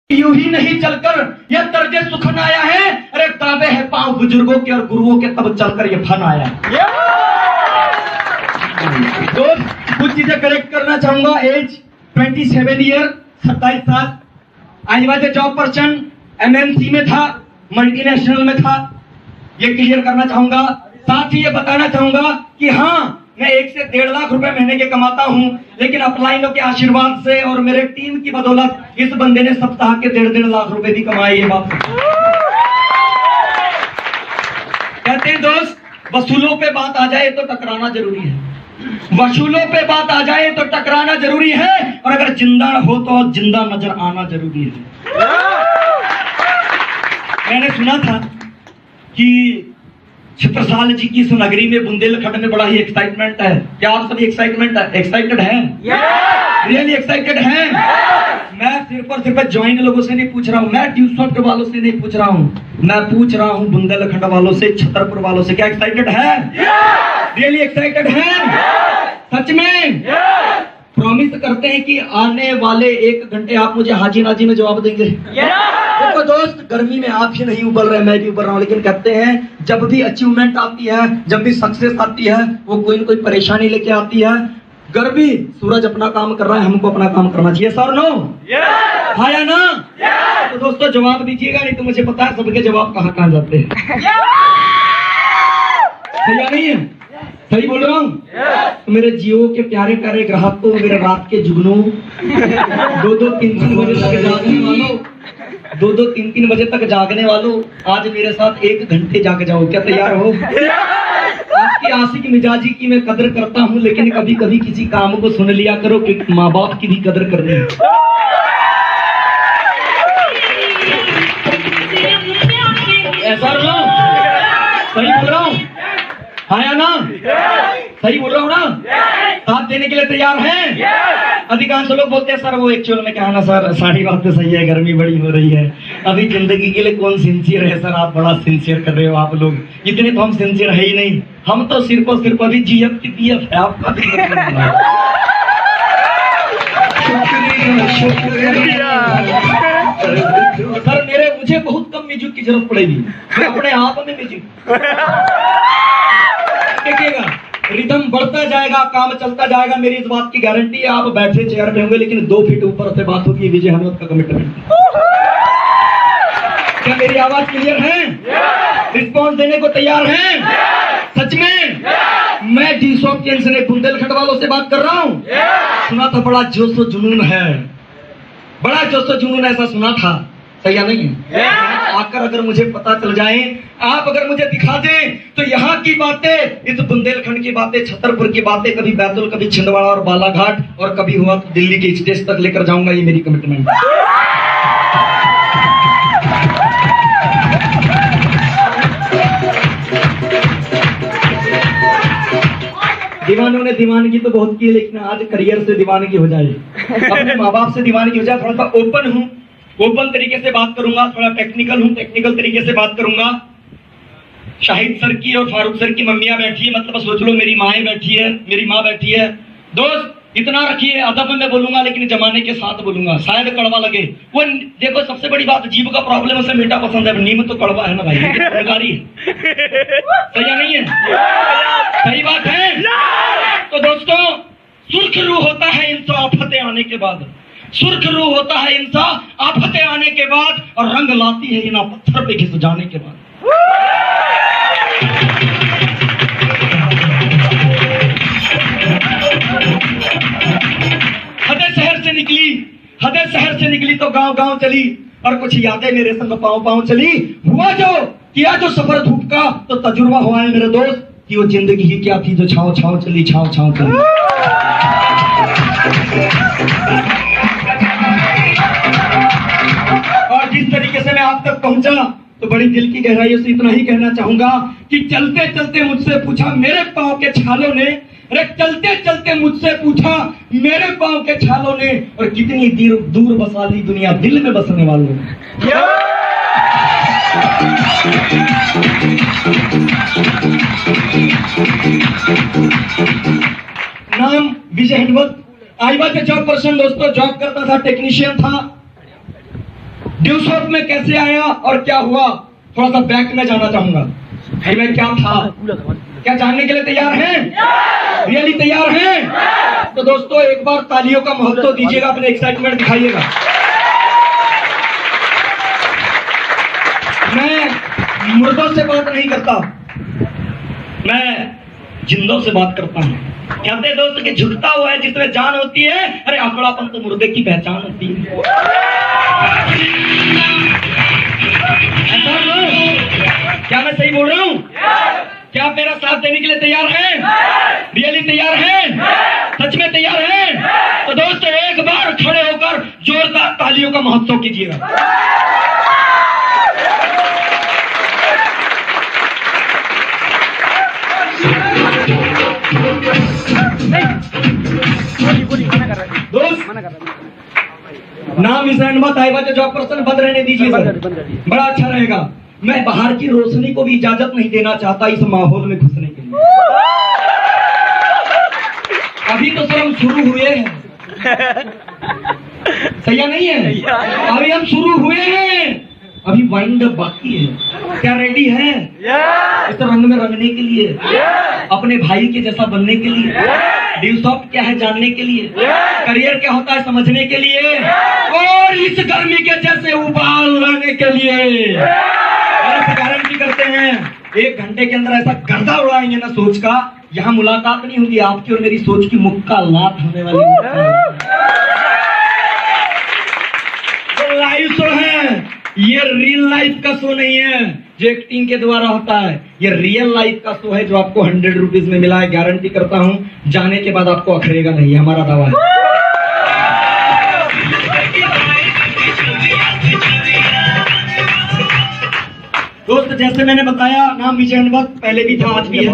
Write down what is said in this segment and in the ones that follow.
यूं ही नहीं चलकर यह तर्जे सुखन आया है। अरे दावे है पांव बुजुर्गों के और गुरुओं के, तब चलकर यह फन आया। तो कुछ चीजें करेक्ट करना चाहूंगा। एज 27 ईयर, 27 साल। आई was a job person, MNC में था, मल्टीनेशनल में था, ये क्लियर करना चाहूंगा। साथ ही ये बताना चाहूंगा कि हाँ, मैं 1 से 1.5 लाख रुपए महीने के कमाता हूं, लेकिन अपलाइनों के आशीर्वाद से और मेरे टीम की बदौलत इस बंदे ने सप्ताह के 1.5 लाख रुपए भी कमाए। ये बात कहते हैं दोस्त, वसूलों पे बात आ जाए तो टकराना जरूरी है। वसूलों पे बात आ जाए तो टकराना जरूरी है, और अगर जिंदा हो तो जिंदा नजर आना जरूरी है। मैंने सुना था कि छत्रसाल जी की इस नगरी में बुंदेलखंड में बड़ा ही एक्साइटमेंट है। क्या आप सभी एक्साइटेड हैं? रियली एक्साइटेड हैं? मैं सिर्फ और सिर्फ ज्वाइन लोगों से नहीं पूछ रहा हूँ, मैं ड्यूसॉफ्ट वालों से नहीं पूछ रहा हूँ, मैं पूछ रहा हूँ बुंदेलखंड वालों से, छतरपुर वालों से। क्या एक्साइटेड है? रियली एक्साइटेड है? सच में? प्रॉमिस करते हैं कि आने वाले 1 घंटे आप मुझे हाजी नाजी में जवाब देंगे। देखो दोस्त, गर्मी में आप ही नहीं उबल रहे, मैं भी उबल रहा हूँ, लेकिन कहते हैं जब भी अचीवमेंट आती है, जब भी सक्सेस आती है, वो कोई न कोई परेशानी लेके आती है। गर्मी, सूरज अपना काम कर रहा है, हमको अपना काम करना चाहिए। Sir no? हाँ या ना? तो दोस्तों जवाब दीजिएगा, नहीं तो मुझे पता है सबके जवाब कहाँ कहाँ जाते हैं। सही नहीं है? सही बोल रहा हूँ? तो मेरे जियो के प्यारे प्यारे ग्राहक को, मेरे रात के जुगनू, 2-2, 3-3 बजे तक जागने वालों, 2-2, 3-3 बजे तक जागने वालों, आज मेरे साथ 1 घंटे जाग जाओ। क्या तैयार हो? आपकी आशिक मिजाजी की मैं कदर करता हूँ, लेकिन कभी कभी किसी काम को सुन लिया करो, क्योंकि माँ बाप की भी कदर करनी है। ऐसा लो, सही बोल रहा हूँ? हाँ या ना? सही बोल रहा हूँ ना? साथ देने के लिए तैयार हैं? अधिकांश लोग बोलते हैं सर वो एक्चुअल में क्या है ना सर, सारी बात तो सही है, गर्मी बड़ी हो रही है, अभी जिंदगी के लिए कौन सिंसियर है सर, आप बड़ा सिंसियर कर रहे हो आप लोग, इतने तो हम सिंसियर है ही नहीं, हम तो सिर्फ और सिर्फ अभी GF की PF है, आपका भी सर मुझे बहुत कम म्यूजिक की जरूरत पड़ेगी, अपने आप में म्यूजिक देखिएगा, रिदम बढ़ता जाएगा, काम चलता जाएगा, मेरी इस बात की गारंटी है। आप बैठे चेयर पे होंगे, लेकिन 2 फीट ऊपर से बात होगी, विजय हनुमत का कमिटमेंट। क्या मेरी आवाज क्लियर है? रिस्पॉन्स देने को तैयार हैं? सच में? मैं ड्यूसॉफ्ट से बुंदेलखंड वालों से बात कर रहा हूँ। सुना था बड़ा जोशो जुनून है, बड़ा जोशो जुनून, ऐसा सुना था, सही या नहीं है? आकर अगर मुझे पता चल जाए, आप अगर मुझे दिखा दें, तो यहाँ की बातें, इस बुंदेलखंड की बातें, छतरपुर की बातें, कभी बैतूल, कभी छिंदवाड़ा और बालाघाट, और कभी हुआ तो दिल्ली के स्टेज तक लेकर जाऊंगा, ये मेरी कमिटमेंट है। दीवानों ने दीवानगी तो बहुत की, लेकिन आज करियर से दीवानगी हो जाए, अपने माँ बाप से दीवानगी हो जाए। थोड़ा सा ओपन हूँ, ओपन तरीके से बात करूंगा, थोड़ा टेक्निकल हूँ, टेक्निकल तरीके से बात करूंगा। शाहिद सर की और फारूक सर की मम्मियां बैठी है, मतलब सोच लो मेरी माँ बैठी है, मेरी माँ बैठी है। दोस्त इतना रखिए, अदब में मैं बोलूंगा, लेकिन जमाने के साथ बोलूंगा, शायद कड़वा लगे। वो देखो सबसे बड़ी बात, जीभ का प्रॉब्लम है, उसे मीठा पसंद है, नीम तो कड़वा है ना भाई, सरकारी है। सही नहीं है? सही बात है। तो दोस्तों, सुर्ख रूह होता है इंसान आफतें आने के बाद, सुर्ख रूह होता है इंसान आफतें आने के बाद, और रंग लाती है इना पत्थर पे घिस जाने के बाद। हदे शहर से निकली तो गांव गांव चली, और कुछ यादें मेरे संग पांव पांव चली। हुआ जो किया जो सफर धूप का, तो तजुर्बा हुआ है मेरे दोस्त, कि वो जिंदगी ही क्या थी जो छाव छाव चली, छाव छाव चली। और जिस तरीके से मैं आप तक पहुंचा, तो बड़ी दिल की गहराइयों से इतना ही कहना चाहूंगा कि चलते चलते मुझसे पूछा मेरे पांव के छालों ने, अरे चलते चलते मुझसे पूछा मेरे पांव के छालों ने, और कितनी दूर बसा ली दुनिया दिल में बसने वालों ने। नाम Vijay Hanumat, I was a job person. दोस्तों जॉब करता था, टेक्नीशियन था, ड्यू शॉप में कैसे आया और क्या हुआ, थोड़ा सा बैक में जाना चाहूंगा। मैं क्या था, क्या जानने के लिए तैयार हैं? रियली तैयार हैं? तो दोस्तों एक बार तालियों का महत्व दीजिएगा, अपने एक्साइटमेंट दिखाइएगा। मैं मुर्दों से बात नहीं करता, मैं जिंदों से बात करता हूँ। कहते हैं दोस्त कि झुकता हुआ है जिसमें जान होती है, अरे अकड़ापन तो मुर्दे की पहचान होती है। क्या मैं सही बोल रहा हूँ? क्या आप मेरा साथ देने के लिए तैयार हैं? रियली तैयार हैं? सच में तैयार हैं? तो दोस्तों एक बार खड़े होकर जोरदार तालियों का महोत्सव कीजिएगा। दोस्त नाम इस जॉब पर्सन बंद रहने दीजिए सर, बड़ा अच्छा रहेगा। मैं बाहर की रोशनी को भी इजाजत नहीं देना चाहता इस माहौल में घुसने के लिए। अभी तो सर हम शुरू हुए हैं, सही नहीं है? अभी हम शुरू हुए हैं, अभी वाइंड अप बाकी है। क्या रेडी है इस रंग में रंगने के लिए, अपने भाई के जैसा बनने के लिए, ड्यू शॉप क्या है जानने के लिए, करियर क्या होता है समझने के लिए, और इस गर्मी के जैसे उबाल लाने के लिए। गारंटी करते हैं 1 घंटे के अंदर ऐसा गर्दा उड़ाएंगे ना सोच का, यहाँ मुलाकात नहीं होगी आपकी और मेरी सोच की मुक्का लात होने वाली। तो लाइव शो है, ये रियल लाइफ का शो नहीं है जो एक्टिंग के द्वारा होता है, ये रियल लाइफ का शो है जो आपको 100 रुपीज में मिला है। गारंटी करता हूँ जाने के बाद आपको अखरेगा नहीं, हमारा दावा है। दोस्त जैसे मैंने बताया नाम विजय अनवत पहले भी था आज भी है।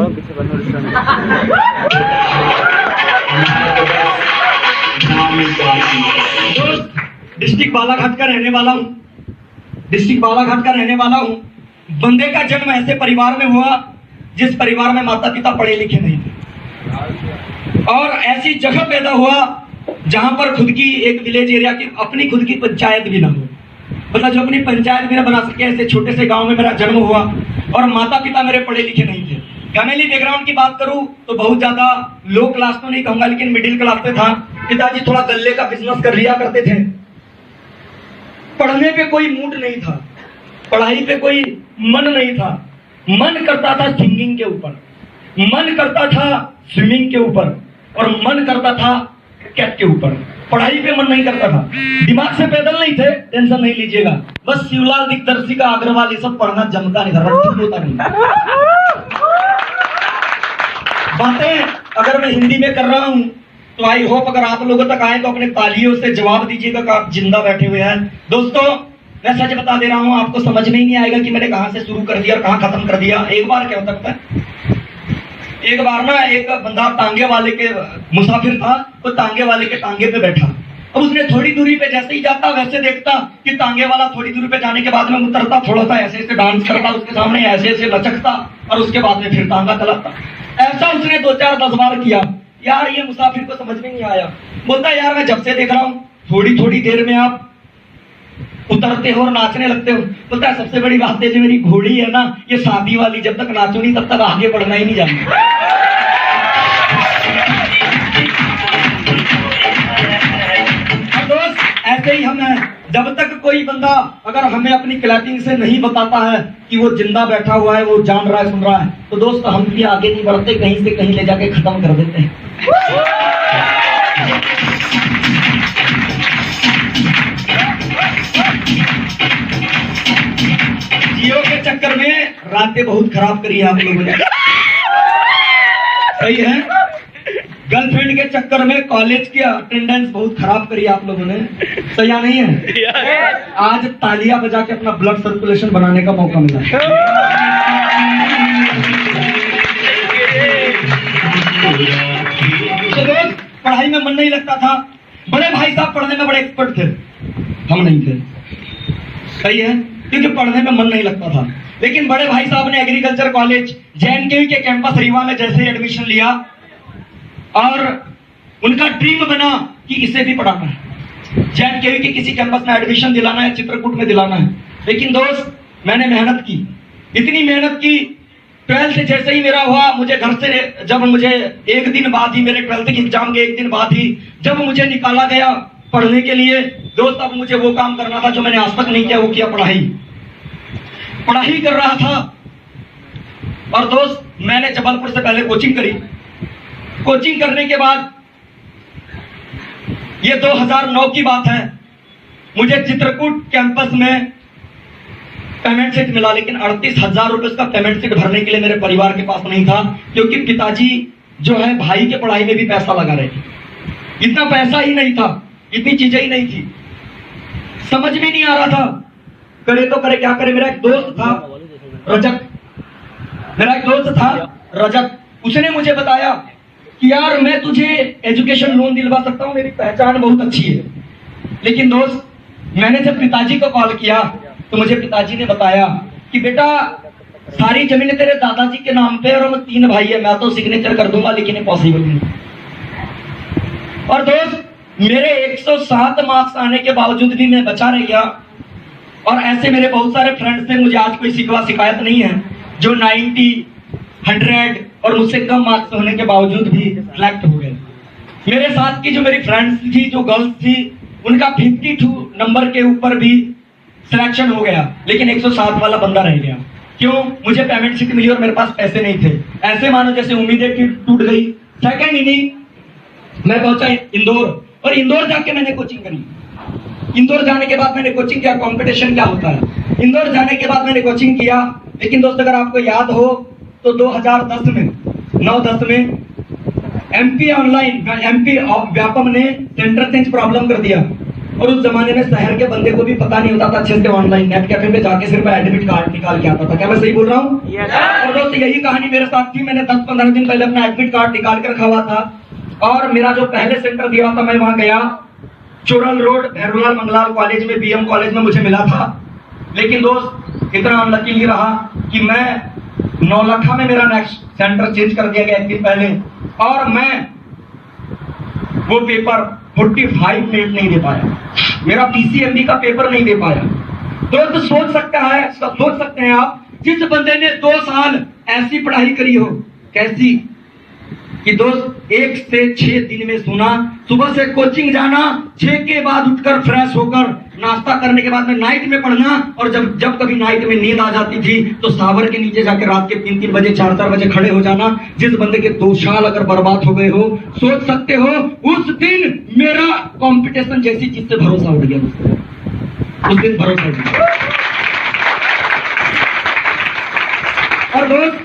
दोस्त डिस्ट्रिक्ट बालाघाट का रहने वाला हूँ, डिस्ट्रिक्ट बालाघाट का रहने वाला हूँ। बंदे का जन्म ऐसे परिवार में हुआ जिस परिवार में माता पिता पढ़े लिखे नहीं थे, और ऐसी जगह पैदा हुआ जहां पर खुद की एक विलेज एरिया की अपनी खुद की पंचायत भी ना हो, मतलब जो अपनी पंचायत भी ना बना सके, ऐसे छोटे से गांव में मेरा जन्म हुआ और माता पिता मेरे पढ़े लिखे नहीं थे। फैमिली बैकग्राउंड की बात करूं तो बहुत ज्यादा लो क्लास तो नहीं कहूंगा, लेकिन मिडिल क्लास पे था। पिताजी थोड़ा गल्ले का बिजनेस कर लिया करते थे। पढ़ने पे कोई मूड नहीं था, पढ़ाई पे कोई मन नहीं था। मन करता था सिंगिंग के ऊपर, मन करता था स्विमिंग के ऊपर, और मन करता था क्रिकेट के ऊपर। पढ़ाई पे मन नहीं करता था। दिमाग से पैदल नहीं थे, टेंशन नहीं लीजिएगा। बस शिवलाल दिग्दर्शिका अग्रवाल ये सब पढ़ना जमता नहीं था, होता नहीं। बातें अगर मैं हिंदी में कर रहा हूं तो आई होप अगर आप लोगों तक आए तो अपने तालियों से जवाब दीजिएगा कि आप जिंदा बैठे हुए हैं। दोस्तों मैं सच बता दे रहा हूं, आपको समझ में ही नहीं आएगा कि मैंने कहां से शुरू कर दिया और कहां खत्म कर दिया। एक बार क्या होता है, एक बार ना एक बंदा टांगे वाले के मुसाफिर था, तो टांगे वाले के टांगे पे बैठा। अब उसने थोड़ी दूरी पे जैसे ही जाता वैसे देखता कि टांगे वाला थोड़ी दूरी पे जाने के बाद में उतरता, थोड़ा सा ऐसे ऐसे डांस करता उसके सामने, ऐसे ऐसे लचकता, और उसके बाद में फिर टांगा चलाता। ऐसा उसने 2-4-10 बार किया। यार ये मुसाफिर को समझ में नहीं आया। बोलता यार मैं जब से देख रहा हूँ थोड़ी थोड़ी देर में आप उतरते हो और नाचने लगते हो। बोलता है सबसे बड़ी बात है जो मेरी घोड़ी है ना, ये शादी वाली, जब तक नाचो नहीं तब तक आगे बढ़ना ही नहीं जानती। दोस्त ऐसे ही हम हैं, जब तक कोई बंदा अगर हमें अपनी क्लैपिंग से नहीं बताता है कि वो जिंदा बैठा हुआ है, वो जान रहा है, सुन रहा है, तो दोस्त हम भी आगे नहीं बढ़ते, कहीं से कहीं ले जाके खत्म कर देते हैं। जियो के चक्कर में रातें बहुत खराब करी है आप लोगों ने, सही है। गर्लफ्रेंड के चक्कर में कॉलेज की अटेंडेंस बहुत खराब करी आप लोगों ने, सही या नहीं है। आज तालियां बजा के अपना ब्लड सर्कुलेशन बनाने का मौका मिला। तो दोस्त पढ़ाई में मन नहीं लगता था। बड़े भाई साहब पढ़ने में बड़े एक्सपर्ट थे, हम नहीं थे, सही है, क्योंकि पढ़ने में मन नहीं लगता था। लेकिन बड़े भाई साहब ने एग्रीकल्चर कॉलेज JNKU के कैंपस रीवा में जैसे ही एडमिशन लिया और उनका ड्रीम बना कि इसे भी पढ़ाना है। JNKU के किसी कैंपस में एडमिशन दिलाना है, चित्रकूट में दिलाना है। लेकिन दोस्त, मैंने मेहनत की, इतनी मेहनत की। 12th जैसे ही मेरा हुआ, मुझे घर से जब मुझे एक दिन बाद ही, मेरे 12th के एग्जाम के एक दिन बाद ही जब मुझे निकाला गया पढ़ने के लिए, दोस्त अब मुझे वो काम करना था जो मैंने आज तक नहीं किया, वो किया पढ़ाई कर रहा था। और दोस्त, मैंने जबलपुर से पहले कोचिंग करी। कोचिंग करने के बाद ये 2009 की बात है, मुझे चित्रकूट कैंपस में पेमेंट सीट मिला। लेकिन 38,000 रुपए का पेमेंट सीट भरने के लिए मेरे परिवार के पास नहीं था, क्योंकि पिताजी जो है भाई के पढ़ाई में भी पैसा लगा रहे थे। इतना पैसा ही नहीं था, इतनी चीजें ही नहीं थी, समझ में नहीं आ रहा था करे तो करे क्या करे। मेरा एक दोस्त था रजत, उसने मुझे बताया कि यार मैं तुझे एजुकेशन लोन दिलवा सकता हूं, मेरी पहचान बहुत अच्छी है। लेकिन दोस्त, मैंने जब पिताजी को कॉल किया तो मुझे पिताजी ने बताया कि बेटा सारी जमीन तेरे दादाजी के नाम पे और हम 3 भाई है, मैं तो सिग्नेचर कर दूंगा लेकिन पॉसिबल नहीं। और दोस्त, मेरे 107 मार्क्स आने के बावजूद भी मैं बचा रह गया। और ऐसे मेरे बहुत सारे फ्रेंड्स थे, मुझे आज कोई शिकायत नहीं है, जो 90, 100 और मुझसे कम मार्क्स होने के बावजूद भी सिलेक्ट हो गए। मेरे साथ की जो मेरी फ्रेंड्स थी, जो गर्ल्स थी, उनका 52 नंबर के ऊपर भी सिलेक्शन हो गया, लेकिन 107 वाला बंदा रह गया। क्यों? मुझे पेमेंट सीट मिली और मेरे पास पैसे नहीं थे। ऐसे मानो जैसे उम्मीदें टूट गई। सेकंड इनिंग मैं पहुंचा इंदौर, और इंदौर जाके मैंने कोचिंग करी। इंदौर जाने के बाद मैंने कोचिंग किया, कंपटीशन क्या होता है। इंदौर जाने के बाद मैंने कोचिंग किया। लेकिन दोस्त, अगर आपको याद हो तो 2010 में 9-10 में MP व्यापम ने सेंटर चेंज प्रॉब्लम कर दिया। और उस जमाने में शहर के बंदे को भी पता नहीं होता था अच्छे से ऑनलाइन नेट कैफे में जाके सिर्फ एडमिट कार्ड निकाल के आता था। क्या मैं सही बोल रहा हूँ? और दोस्त, यही कहानी मेरे साथ थी। मैंने 10-15 दिन पहले अपना एडमिट कार्ड निकाल कर रखा हुआ था, और मेरा जो पहले सेंटर दिया था, मैं वहां गया। चोरल रोड भैरूलाल मंगलाल कॉलेज में, BM कॉलेज में मुझे मिला था। लेकिन दोस्त, इतना अनलकी रहा कि मैं 9 में मेरा नेक्स्ट सेंटर चेंज कर दिया गया एक दिन पहले, और मैं वो पेपर 45 मिनट नहीं दे पाया। मेरा PCMB का पेपर नहीं दे पाया। दोस्त, सोच सकते हैं आप, जिस बंदे ने 2 साल ऐसी पढ़ाई करी हो, कैसी कि दोस्त 1 से 6 दिन में सुना, सुबह से कोचिंग जाना, 6 के बाद उठकर फ्रेश होकर नाश्ता करने के बाद में नाइट में पढ़ना, और जब कभी नाइट में नींद आ जाती थी तो सावर के नीचे जाकर रात के 3-3 बजे 4-4 बजे खड़े हो जाना। जिस बंदे के 2 साल अगर बर्बाद हो गए हो, सोच सकते हो उस दिन मेरा कंपटीशन जैसी चीज से भरोसा उठ गया। उस दिन भरोसा उठ गया। और दोस्त,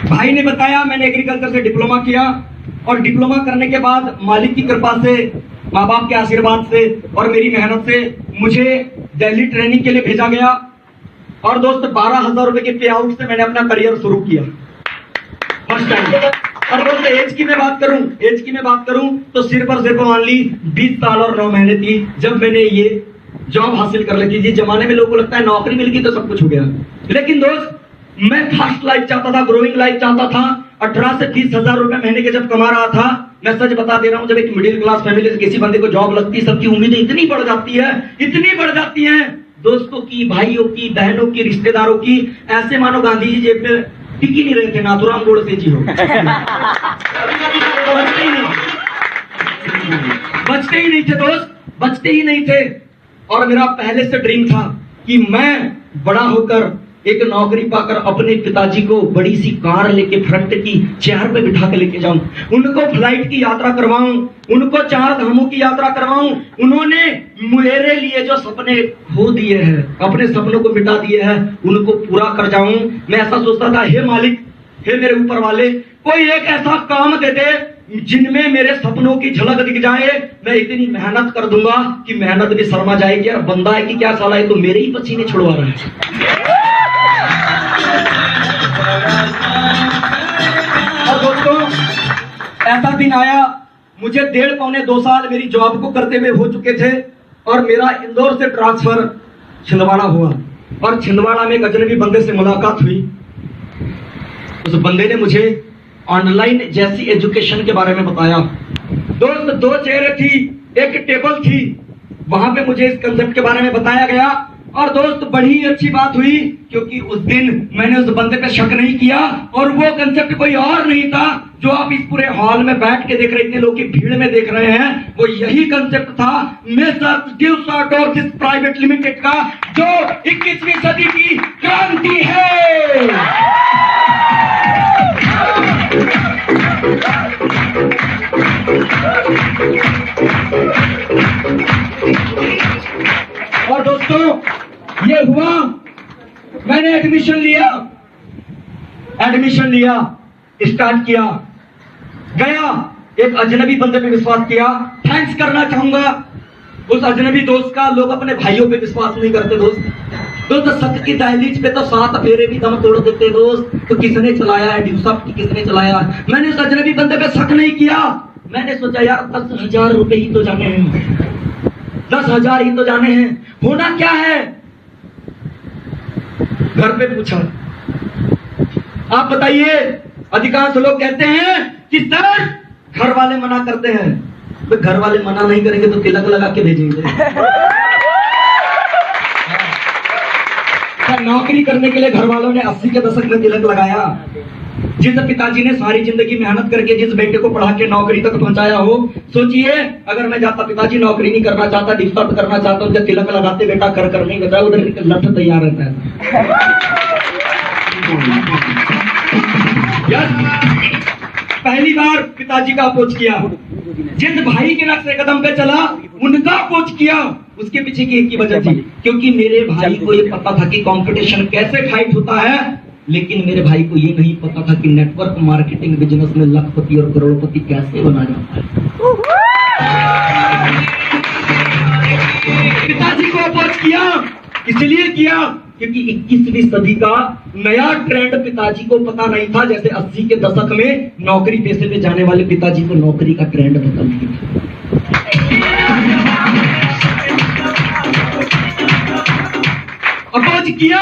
भाई ने बताया, मैंने एग्रीकल्चर से डिप्लोमा किया, और डिप्लोमा करने के बाद मालिक की कृपा से, माँ बाप के आशीर्वाद से और मेरी मेहनत से मुझे दिल्ली ट्रेनिंग के लिए भेजा गया। और दोस्त, 12,000 रुपए के पे आउट से मैंने अपना करियर शुरू किया फर्स्ट टाइम। और दोस्त, एज की मैं बात करूं तो सिर्फ और सिर्फ ओनली 20 साल और 9 महीने थी जब मैंने ये जॉब हासिल कर ली थी। जिस जमाने में लोगों को लगता है नौकरी मिल गई तो सब कुछ हो गया, लेकिन दोस्त, मैं फास्ट लाइफ चाहता था, ग्रोइंग लाइफ चाहता था। 18 से 30,000 रुपए महीने के जब कमा रहा था, मैं सच बता दे रहा हूं, जब एक मिडिल क्लास फैमिली से किसी बंदे को जॉब लगती है, सबकी उम्मीदें इतनी बढ़ जाती हैं, दोस्तों की, भाइयों की, बहनों की, रिश्तेदारों की, ऐसे मानो गांधी जी जेब में टिक ही नहीं रहे थे, नाथुराम गोडसे जी हो। बचते ही नहीं थे दोस्त, बचते ही नहीं थे। और मेरा पहले से ड्रीम था कि मैं बड़ा होकर एक नौकरी पाकर अपने पिताजी को बड़ी सी कार लेके फ्रंट की चेयर पे बिठा के लेके जाऊं, उनको फ्लाइट की यात्रा करवाऊं, उनको 4 धामों की यात्रा करवाऊं। उन्होंने मेरे लिए जो सपने खो दिए हैं, अपने सपनों को मिटा दिए हैं, उनको पूरा कर जाऊं। मैं ऐसा सोचता था, हे मालिक, हे मेरे ऊपर वाले, कोई एक ऐसा काम दे दे जिनमें मेरे सपनों की झलक दिख जाए। मैं इतनी मेहनत कर दूंगा कि मेहनत भी शर्मा जाएगी। यार बंदा है कि क्या साला है, तो मेरे ही पसीने छुड़वा रहा है। और दोस्तों, ऐसा दिन आया, मुझे 1.5-2 साल मेरी जॉब को करते हुए हो चुके थे, और मेरा इंदौर से ट्रांसफर छिंदवाड़ा हुआ। और छिंदवाड़ा में एक अजनबी बंदे से मुलाकात हुई। उस बंदे ने मुझे ऑनलाइन जैसी एजुकेशन के बारे में बताया। दोस्त, 2 चेहरे थी, एक टेबल थी, वहां पे मुझे इस कंसेप्ट के बारे में बताया गया और दोस्त बड़ी अच्छी बात हुई, क्योंकि उस दिन मैंने उस बंदे पे शक नहीं किया और वो कंसेप्ट कोई और नहीं था जो आप इस पूरे हॉल में बैठ के देख रहे, इतने लोग की भीड़ में देख रहे हैं। वो यही कंसेप्ट था messrs Gibbs automotives private limited का, जो 21वीं सदी की क्रांति है। और दोस्तों ये हुआ, मैंने एडमिशन लिया, स्टार्ट किया, गया, एक अजनबी बंदे पे विश्वास किया। थैंक्स करना चाहूंगा उस अजनबी दोस्त का। लोग अपने भाइयों पे विश्वास नहीं करते दोस्त सच की दहलीज पे तो 7 फेरे भी दम तोड़ देते दोस्त। तो किसने चलाया है ड्यूसअप, किसने चलाया? मैंने उस अजनबी बंदे पे शक नहीं किया। मैंने सोचा यार 10,000 रुपए ही तो जाने हैं, 10,000 ही तो जाने हैं, होना क्या है? घर पे पूछा, आप बताइए। अधिकांश लोग कहते हैं कि सर घर वाले मना करते हैं। तो घर वाले मना नहीं करेंगे तो तिलक लगा के भेजेंगे। नौकरी करने के लिए घर वालों ने 80 के दशक में तिलक लगाया। जिस पिताजी ने सारी जिंदगी मेहनत करके जिस बेटे को पढ़ा के नौकरी तक पहुंचाया हो, सोचिए अगर मैं जाता, पिताजी नौकरी नहीं करना चाहता, डिस्टर्ब करना चाहता हूं, जब तिलक लगाते बेटा कर नहीं बता, उधर लठ तैयार रहता है। पहली बार पिताजी का अप्रोच किया, जिस भाई के नक्शे कदम पे चला उनका अप्रोच किया। उसके पीछे की एक ही वजह थी, क्योंकि मेरे भाई को ये पता था कि कंपटीशन कैसे फाइट होता है, लेकिन मेरे भाई को ये नहीं पता था कि नेटवर्क मार्केटिंग बिजनेस में लखपति और करोड़पति कैसे बना जाता है। पिताजी को अप्रोच किया, इसलिए किया क्योंकि 21वीं सदी का नया ट्रेंड पिताजी को पता नहीं था। जैसे 80 के दशक में नौकरी पेशे पे जाने वाले पिताजी को नौकरी का ट्रेंड पता नहीं था। अप्रोच किया,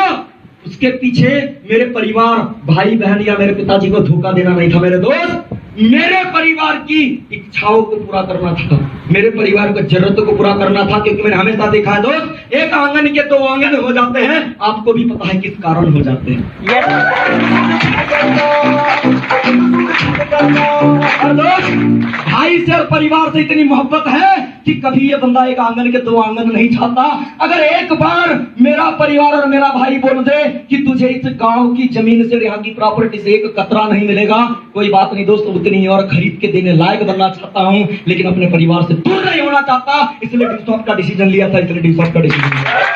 उसके पीछे मेरे परिवार, भाई बहन या मेरे पिताजी को धोखा देना नहीं था मेरे दोस्त। मेरे परिवार की इच्छाओं को पूरा करना था, मेरे परिवार की जरूरतों को पूरा करना था। क्योंकि मैंने हमेशा देखा है दोस्त, एक आंगन के 2 आंगन हो जाते हैं। आपको भी पता है किस कारण हो जाते हैं। और दोस्त भाई से और परिवार से इतनी मोहब्बत है कि कभी ये बंदा एक आंगन के 2 आंगन नहीं चाहता। अगर एक बार मेरा परिवार और मेरा भाई बोल दे कि तुझे इस गांव की जमीन से, यहाँ की प्रॉपर्टी से एक कतरा नहीं मिलेगा, कोई बात नहीं दोस्तों, उतनी और खरीद के देने लायक बनना चाहता हूं, लेकिन अपने परिवार से दूर नहीं होना चाहता। इसलिए डिस्टॉप का डिसीजन लिया था, इसलिए डिस्टॉप का डिसीजन लिया।